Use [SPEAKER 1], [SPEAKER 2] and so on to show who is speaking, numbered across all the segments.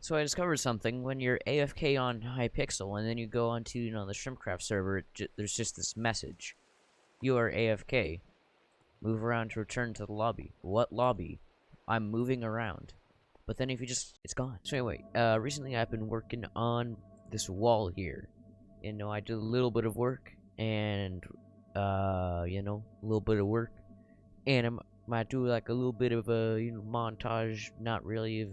[SPEAKER 1] So I discovered something. When you're AFK on Hypixel and then you go onto, the shrimpcraft server, there's just this message. You are AFK. Move around to return to the lobby. What lobby? I'm moving around. But then if you just, it's gone. So anyway, recently I've been working on this wall here. I did a little bit of work and, a little bit of work. And I might do like a little bit of a, montage, not really,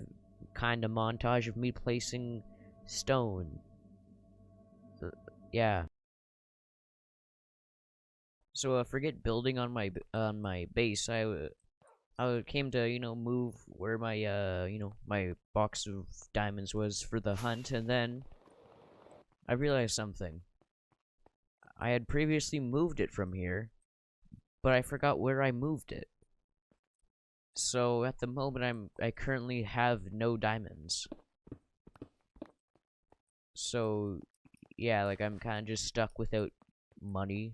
[SPEAKER 1] kind of montage of me placing stone. Yeah. So forget building on my base. I came to move where my my box of diamonds was for the hunt, and then I realized something. I had previously moved it from here, but I forgot where I moved it. So at the moment I currently have no diamonds. So yeah, like I'm kind of just stuck without money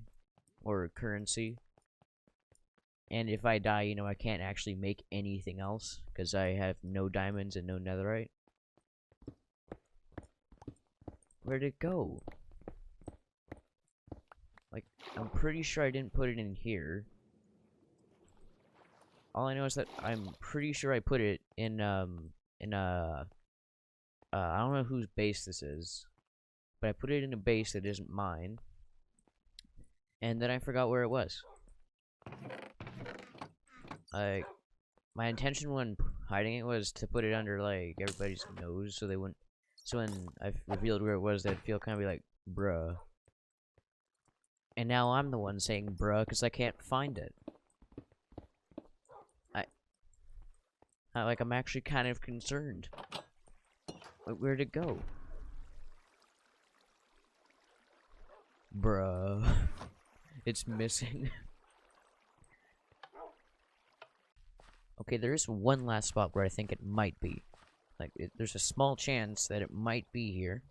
[SPEAKER 1] or currency. And if I die, I can't actually make anything else because I have no diamonds and no netherite. Where'd it go? Like, I'm pretty sure I didn't put it in here. All I know is that I'm pretty sure I put it in I don't know whose base this is, but I put it in a base that isn't mine, and then I forgot where it was. Like, my intention when hiding it was to put it under, like, everybody's nose so they wouldn't, so when I revealed where it was, they'd feel kind of like, bruh. And now I'm the one saying bruh because I can't find it. I'm actually kind of concerned. Where'd it go? Bruh. It's missing. Okay, there is one last spot where I think it might be. Like, there's a small chance that it might be here.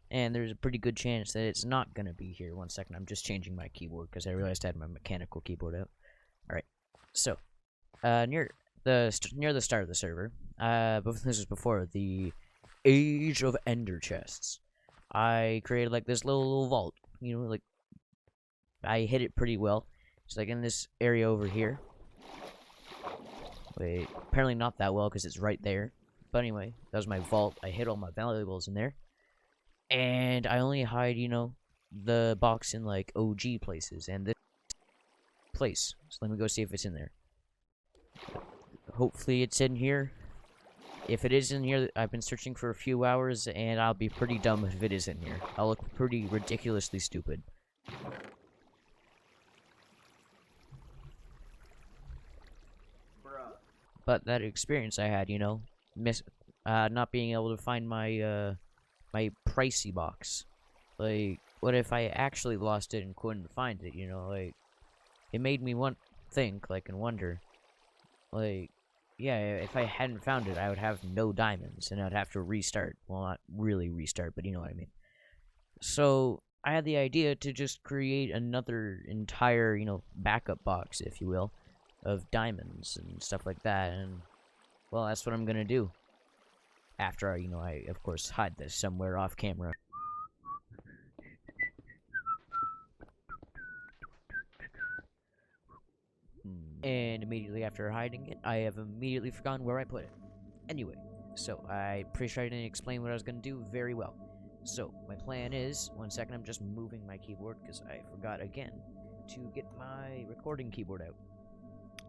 [SPEAKER 1] And there's a pretty good chance that it's not gonna be here. One second, I'm just changing my keyboard because I realized I had my mechanical keyboard out. Alright, so, near the start of the server, this was before the Age of Ender Chests. I created like this little vault, like I hit it pretty well. It's like in this area over here. Wait, apparently not that well because it's right there. But anyway, that was my vault. I hid all my valuables in there. And I only hide, the box in like OG places and this place. So let me go see if it's in there. Hopefully it's in here. If it is in here, I've been searching for a few hours, and I'll be pretty dumb if it is in here. I'll look pretty ridiculously stupid. Bruh. But that experience I had, not being able to find my, my pricey box. Like, what if I actually lost it and couldn't find it, like, it made me think, like, and wonder, like, yeah, if I hadn't found it, I would have no diamonds, and I'd have to restart. Well, not really restart, but you know what I mean. So, I had the idea to just create another entire, backup box, if you will, of diamonds and stuff like that, and, well, that's what I'm gonna do. After, I, of course, hide this somewhere off camera. And immediately after hiding it, I have immediately forgotten where I put it. Anyway, so I'm pretty sure I didn't explain what I was going to do very well. So, my plan is, one second, I'm just moving my keyboard because I forgot again to get my recording keyboard out.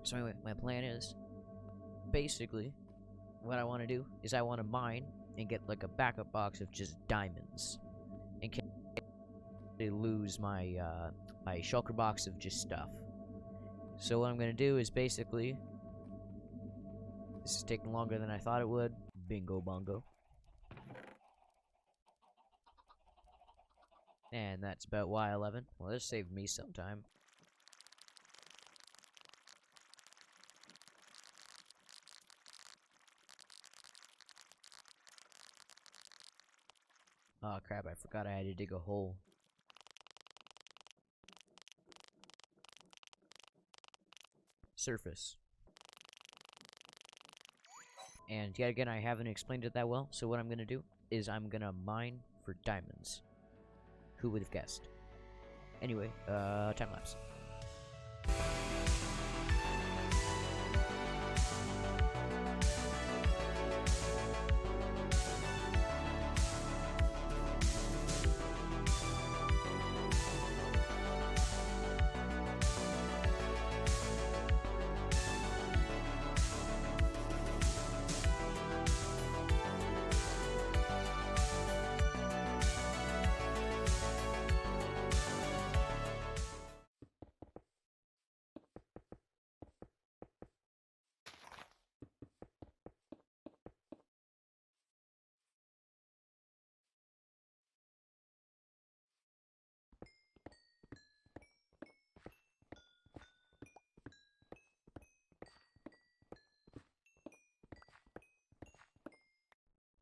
[SPEAKER 1] So anyway, my plan is, basically, what I want to do is I want to mine and get like a backup box of just diamonds. In case I lose my, my shulker box of just stuff. So what I'm going to do is basically, this is taking longer than I thought it would. Bingo bongo. And that's about Y11. Well, this saved me some time. Oh crap, I forgot I had to dig a hole. Surface. And yet again, I haven't explained it that well, so what I'm gonna do is I'm gonna mine for diamonds. Who would have guessed? Anyway, time lapse.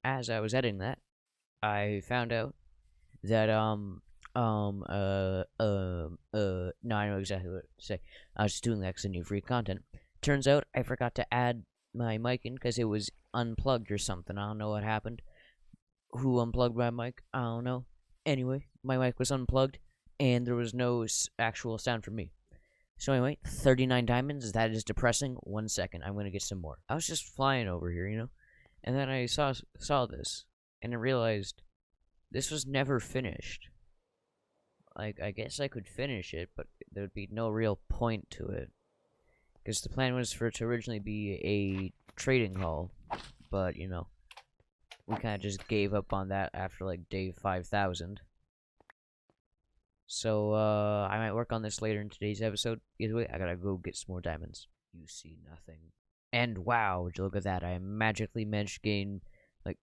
[SPEAKER 1] As I was editing that, I found out that no, I know exactly what to say. I was just doing that because I need free content. Turns out I forgot to add my mic in because it was unplugged or something. I don't know what happened. Who unplugged my mic? I don't know. Anyway, my mic was unplugged and there was no actual sound from me. So anyway, 39 diamonds. That is depressing. 1 second, I'm gonna get some more. I was just flying over here, you know, and then I saw this, and I realized this was never finished. Like, I guess I could finish it, but there would be no real point to it. Because the plan was for it to originally be a trading hall, but, you know, we kind of just gave up on that after, like, day 5,000. So, I might work on this later in today's episode. Either way, I gotta go get some more diamonds. You see nothing. And wow, would you look at that, I magically managed to gain, like,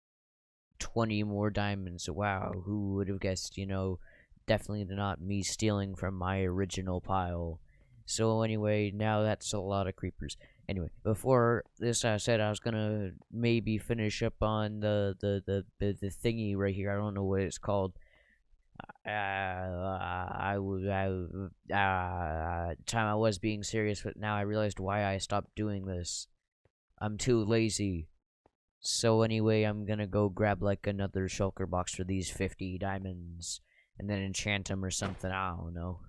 [SPEAKER 1] 20 more diamonds. Wow, who would have guessed, you know, definitely not me stealing from my original pile. So anyway, now that's a lot of creepers. Anyway, before this, I said I was gonna maybe finish up on the thingy right here. I don't know what it's called. Time I was being serious, but now I realized why I stopped doing this. I'm too lazy. So anyway, I'm gonna go grab like another shulker box for these 50 diamonds, and then enchant them or something. I don't know.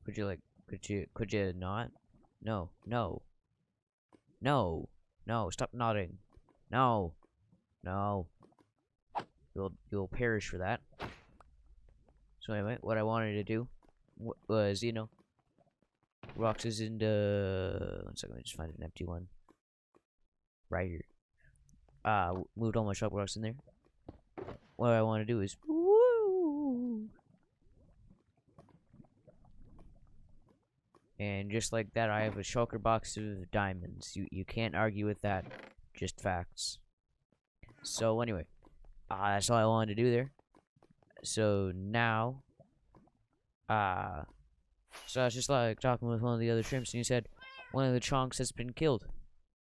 [SPEAKER 1] Could you not? No, no, no, no! Stop nodding. No, no. You'll perish for that. So anyway, what I wanted to do was, you know, rocks is into. 1 second, let me just find an empty one. Right here. Moved all my shulker rocks in there. What I want to do is, woo! And just like that, I have a shulker box of diamonds. You can't argue with that. Just facts. So anyway, that's all I wanted to do there. So now, so I was just like talking with one of the other shrimps, and he said one of the chonks has been killed.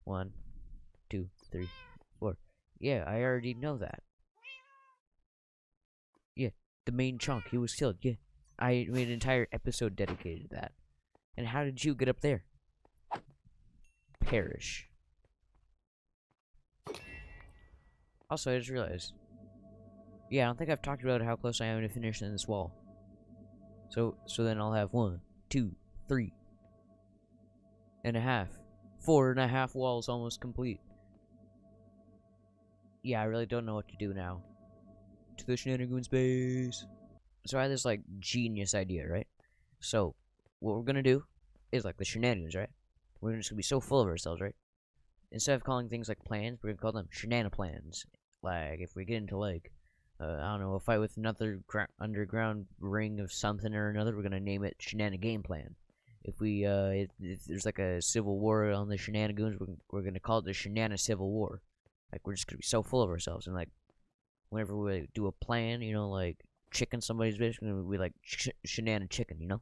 [SPEAKER 1] 1, 2, 3, 4. Yeah, I already know that. Yeah, the main chunk, he was killed. Yeah, I made an entire episode dedicated to that. And how did you get up there? Perish. Also, I just realized. Yeah, I don't think I've talked about how close I am to finishing this wall. So then I'll have 1, 2, 3 and a half. 4.5 walls almost complete. Yeah, I really don't know what to do now. To the shenanigan space. So I had this, like, genius idea, right? So, what we're gonna do is, like, the shenanigans, right? We're just gonna be so full of ourselves, right? Instead of calling things like plans, we're gonna call them shenaniplans. Like, if we get into, like, I don't know, a fight with another underground ring of something or another, we're gonna name it Shenanigans Plan. If we, if there's like a civil war on the shenanigans, we're gonna call it the Shenana Civil War. Like, we're just gonna be so full of ourselves, and like, whenever we do a plan, you know, like, chicken somebody's bitch, we're gonna be like, Shenana Chicken, you know?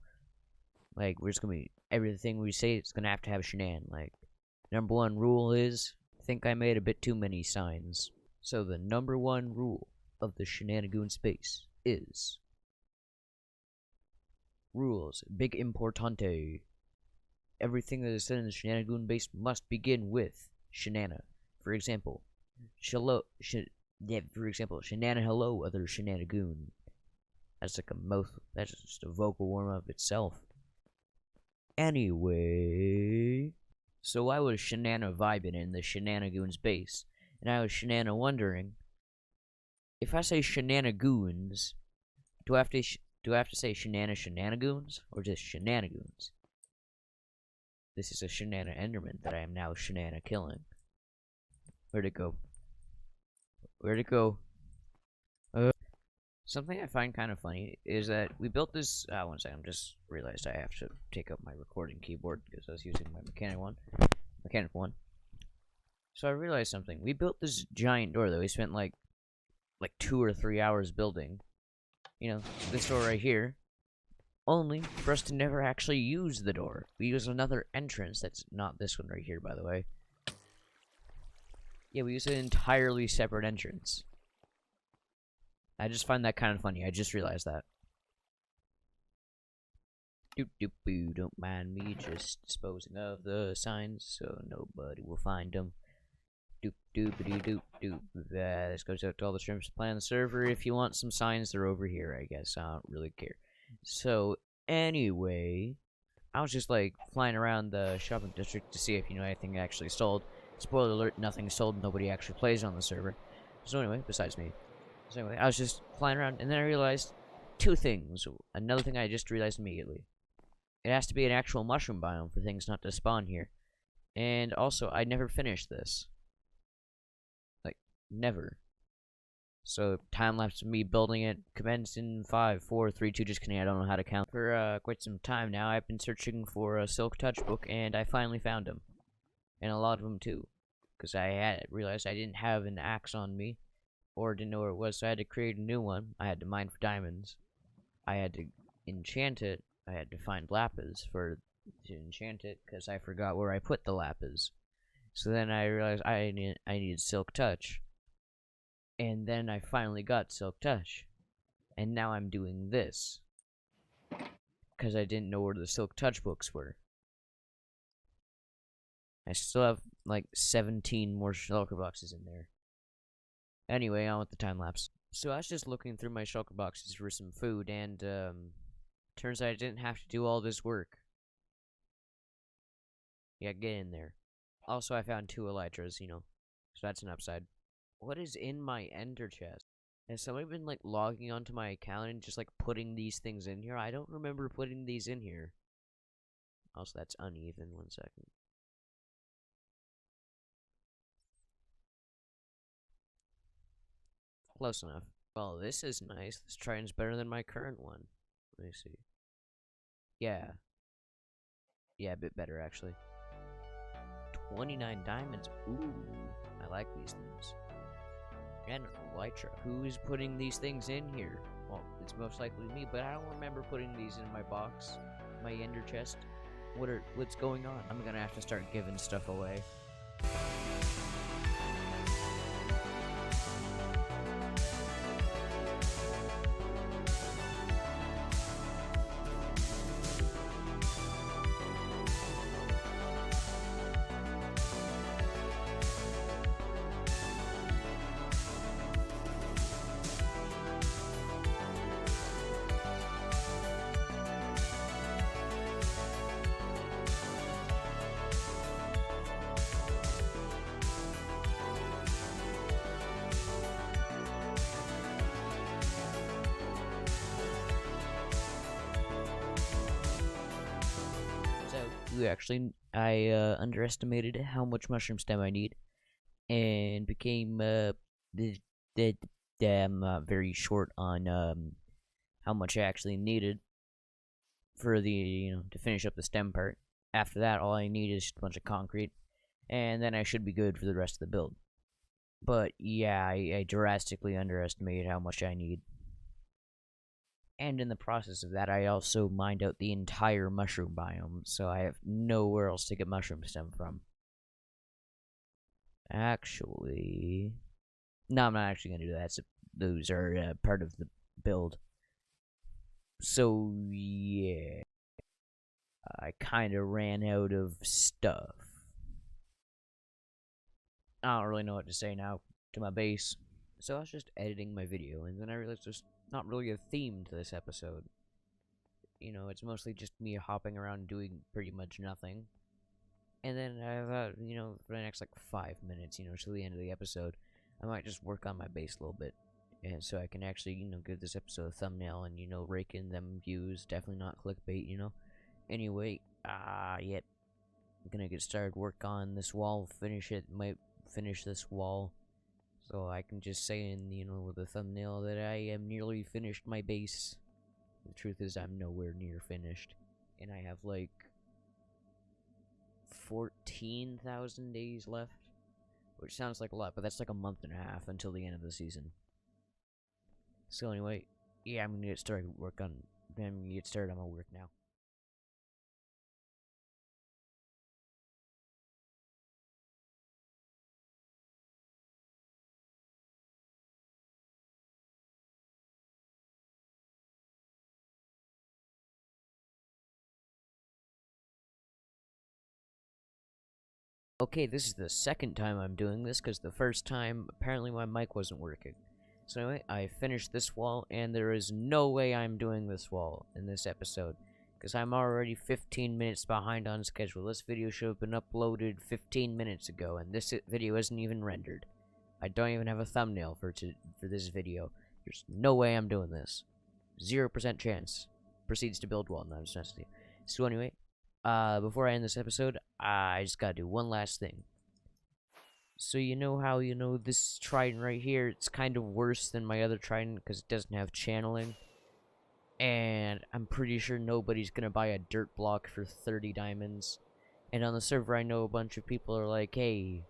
[SPEAKER 1] Like, we're just gonna be, everything we say, it's gonna have to have Shenan. Like, #1 rule is, I think I made a bit too many signs. So the #1 rule of the shenanigan space is rules big importante. Everything that is said in the shenanigan base must begin with Shenana. For example, for example, Shenana hello, other Shenanagoon. That's like a mouth. That's just a vocal warm up itself. Anyway, so I was Shenana vibing in the Shenanagoons base, and I was Shenana wondering if I say Shenanagoons, do I have to say Shenanagoons or just Shenanagoons? This is a Shenana Enderman that I am now Shenana killing. Where'd it go? Where'd it go? Something I find kind of funny is that we built this. One second, I just realized I have to take up my recording keyboard because I was using my mechanical one. So I realized something. We built this giant door that we spent like 2 or 3 hours building. You know, this door right here. Only for us to never actually use the door. We use another entrance that's not this one right here, by the way. Yeah, we use an entirely separate entrance. I just find that kind of funny. I just realized that. Doop doop boo, don't mind me just disposing of the signs so nobody will find them. Doop doopity doop doop. This goes out to all the shrimps playing the server. If you want some signs, they're over here, I guess. I don't really care. So, anyway, I was just like flying around the shopping district to see if anything actually sold. Spoiler alert, nothing sold. Nobody actually plays on the server. So anyway, besides me. So anyway, I was just flying around, and then I realized 2 things. Another thing I just realized immediately. It has to be an actual mushroom biome for things not to spawn here. And also, I never finished this. Like, never. So, time-lapse of me building it commenced in 5, 4, 3, 2, just kidding, I don't know how to count. For quite some time now, I've been searching for a Silk Touch book, and I finally found them. And a lot of them, too. Because I had realized I didn't have an axe on me. Or didn't know where it was, so I had to create a new one. I had to mine for diamonds. I had to enchant it. I had to find lapis to enchant it, because I forgot where I put the lapis. So then I realized I needed Silk Touch. And then I finally got Silk Touch. And now I'm doing this. Because I didn't know where the Silk Touch books were. I still have, like, 17 more shulker boxes in there. Anyway, on with the time-lapse. So I was just looking through my shulker boxes for some food, and, turns out I didn't have to do all this work. Yeah, get in there. Also, I found 2 elytras, so that's an upside. What is in my ender chest? Has somebody been, like, logging onto my account and just, like, putting these things in here? I don't remember putting these in here. Also, that's uneven. 1 second. Close enough. Well, this is nice. This trident's better than my current one. Let me see. Yeah. Yeah, a bit better, actually. 29 diamonds. Ooh, I like these things. And elytra. Who is putting these things in here? Well, it's most likely me, but I don't remember putting these in my box. My ender chest. What's going on? I'm gonna have to start giving stuff away. I underestimated how much mushroom stem I need, and became very short on how much I actually needed for the to finish up the stem part. After that, all I need is just a bunch of concrete, and then I should be good for the rest of the build. But yeah, I drastically underestimated how much I need. And in the process of that, I also mined out the entire mushroom biome, so I have nowhere else to get mushroom stem from. Actually... No, I'm not actually going to do that. Those are part of the build. So, yeah. I kind of ran out of stuff. I don't really know what to say now to my base. So I was just editing my video, and then I realized there's not really a theme to this episode. You know, it's mostly just me hopping around doing pretty much nothing. And then I thought, you know, for the next like 5 minutes, you know, till the end of the episode, I might just work on my base a little bit. And so I can actually, you know, give this episode a thumbnail and, you know, rake in them views. Definitely not clickbait, you know. Anyway, yet. I'm gonna get started work on this wall, finish it, might finish this wall. So I can just say in, you know, the thumbnail that I am nearly finished my base. The truth is I'm nowhere near finished. And I have like 14,000 days left. Which sounds like a lot, but that's like a month and a half until the end of the season. So anyway, yeah, I'm gonna get started on my work now. Okay, this is the second time I'm doing this, because the first time, apparently my mic wasn't working. So anyway, I finished this wall, and there is no way I'm doing this wall in this episode, because I'm already 15 minutes behind on schedule. This video should have been uploaded 15 minutes ago, and this video isn't even rendered. I don't even have a thumbnail for this video. There's no way I'm doing this. 0% chance. Proceeds to build wall, not necessity. So anyway, before I end this episode, I just gotta do one last thing. So you know how, you know, this trident right here, it's kind of worse than my other trident because it doesn't have channeling. And I'm pretty sure nobody's gonna buy a dirt block for 30 diamonds. And on the server, I know a bunch of people are like, hey,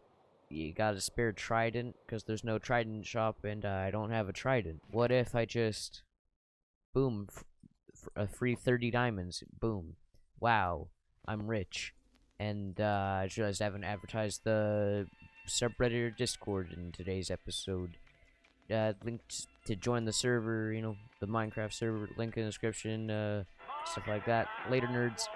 [SPEAKER 1] you got a spare trident? Because there's no trident shop and I don't have a trident. What if I just, boom, a free 30 diamonds, boom. Wow, I'm rich. And I just realized I haven't advertised the subreddit or Discord in today's episode. Link to join the server, you know, the Minecraft server, link in the description, stuff like that. Later, nerds.